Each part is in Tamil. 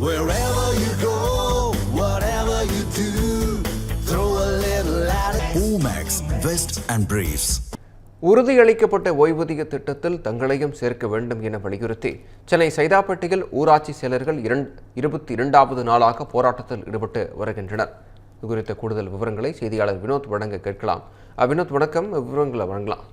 Wherever you go, whatever you do, throw a little at it. Omax, Vest and Briefs. உறுதியளிக்கப்பட்ட ஓய்வூதிய திட்டத்தில் தங்களையும் சேர்க்க வேண்டும் என வலியுறுத்தி சென்னை சைதாப்பேட்டையில் ஊராட்சி செயலர்கள் 22வது நாளாக போராட்டத்தில் ஈடுபட்டு வருகின்றனர். இது குறித்த கூடுதல் விவரங்களை செய்தியாளர் வினோத் வழங்க கேட்கலாம். வினோத், வணக்கம். விவரங்களை வழங்கலாம்.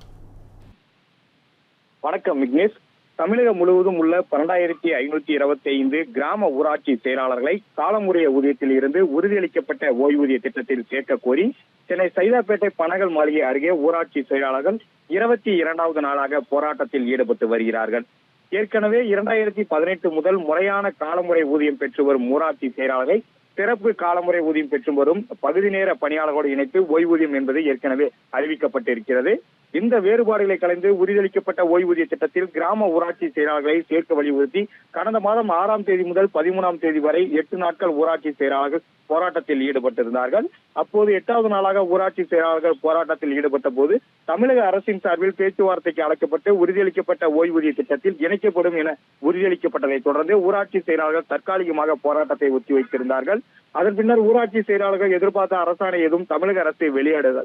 வணக்கம் விக்னேஷ். தமிழகம் முழுவதும் உள்ள 12,525 கிராம ஊராட்சி செயலாளர்களை காலமுறைய ஊதியத்தில் இருந்து உறுதியளிக்கப்பட்ட ஓய்வூதிய திட்டத்தில் சேர்க்க கோரி சென்னை சைதாப்பேட்டை பனகல் மாளிகை அருகே ஊராட்சி செயலாளர்கள் 22வது நாளாக போராட்டத்தில் ஈடுபட்டு வருகிறார்கள். ஏற்கனவே 2018 முதல் முறையான காலமுறை ஊதியம் பெற்று வரும் ஊராட்சி செயலாளர்கள் சிறப்பு காலமுறை ஊதியம் பெற்று வரும் பகுதி நேர பணியாளர்களோடு இணைத்து ஓய்வூதியம் என்பது ஏற்கனவே அறிவிக்கப்பட்டிருக்கிறது. இந்த வேறுபாடுகளை கலைந்து உறுதியளிக்கப்பட்ட ஓய்வூதிய திட்டத்தில் கிராம ஊராட்சி செயலாளர்களை சேர்க்க வலியுறுத்தி கடந்த மாதம் 6ஆம் தேதி முதல் 13ஆம் தேதி வரை 8 நாட்கள் ஊராட்சி செயலாளர்கள் போராட்டத்தில் ஈடுபட்டிருந்தார்கள். அப்போது 8வது நாளாக ஊராட்சி செயலாளர்கள் போராட்டத்தில் ஈடுபட்ட போது தமிழக அரசின் சார்பில் பேச்சுவார்த்தைக்கு அழைக்கப்பட்டு உறுதியளிக்கப்பட்ட ஓய்வூதிய திட்டத்தில் இணைக்கப்படும் என உறுதியளிக்கப்பட்டதை தொடர்ந்து ஊராட்சி செயலாளர்கள் தற்காலிகமாக போராட்டத்தை ஒத்திவைத்திருந்தார்கள். அதன் பின்னர் ஊராட்சி செயலாளர்கள் எதிர்பார்த்த அரசாணை எதுவும் தமிழக அரசு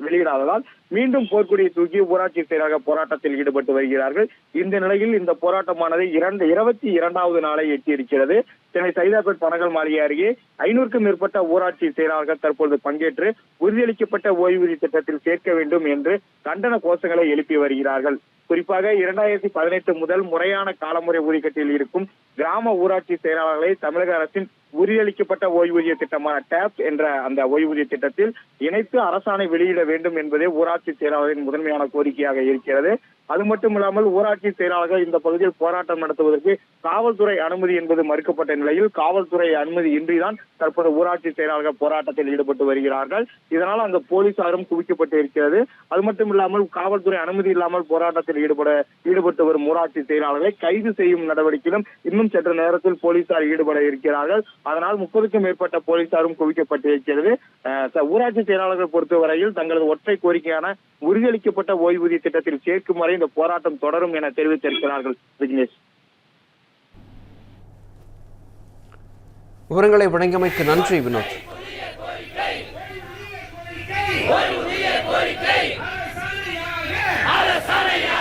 வெளியிடாததால் மீண்டும் போர்க்கொடியை தூக்கி ஊராட்சி செயலாளர்கள் போராட்டத்தில் ஈடுபட்டு வருகிறார்கள். இந்த நிலையில் இந்த போராட்டமானது 22வது நாளை எட்டியிருக்கிறது. சென்னை சைதாப்பேட் பனகல் மாளிகை அருகே 500க்கும் மேற்பட்ட ஊராட்சி செயலாளர்கள் தற்பொழுது பங்கேற்று உறுதியளிக்கப்பட்ட ஓய்வூதிய திட்டத்தில் சேர்க்க வேண்டும் என்று கண்டன கோஷங்களை எழுப்பி வருகிறார்கள். குறிப்பாக 2018 முதல் முறையான காலமுறை ஊதியத்தில் இருக்கும் கிராம ஊராட்சி செயலாளர்களை தமிழக அரசின் உறுதியளிக்கப்பட்ட ஓய்வூதிய திட்டமான டேப் என்ற அந்த ஓய்வூதிய திட்டத்தில் இணைத்து அரசாணை வெளியிட வேண்டும் என்பதே ஊராட்சி செயலாளரின் முதன்மையான கோரிக்கையாக இருக்கிறது. அது மட்டுமில்லாமல் ஊராட்சி செயலாளர்கள் இந்த பகுதியில் போராட்டம் நடத்துவதற்கு காவல்துறை அனுமதி என்பது மறுக்கப்பட்ட நிலையில் காவல்துறை அனுமதி இன்றிதான் தற்போது ஊராட்சி செயலாளர்கள் போராட்டத்தில் ஈடுபட்டு வருகிறார்கள். இதனால் அங்கு போலீசாரும் குவிக்கப்பட்டு இருக்கிறது. அது மட்டுமில்லாமல் காவல்துறை அனுமதி இல்லாமல் போராட்டத்தில் ஈடுபட்டு வரும் ஊராட்சி செயலாளர்களை கைது செய்யும் நடவடிக்கையிலும் இன்னும் சற்று நேரத்தில் போலீசார் ஈடுபட இருக்கிறார்கள். அதனால் 30க்கும் மேற்பட்ட போலீசாரும் குவிக்கப்பட்டிருக்கிறது. ஊராட்சி செயலாளர்கள் பொறுத்தவரையில் தங்களது ஒற்றை கோரிக்கையான உறுதியளிக்கப்பட்ட ஓய்வூதிய திட்டத்தில் சேர்க்கும் வரை இந்த போராட்டம் தொடரும் என தெரிவித்திருக்கிறார்கள். விக்னேஷ், விவரங்களை வழங்கியமைக்கு நன்றி வினோத். அரசாணையாக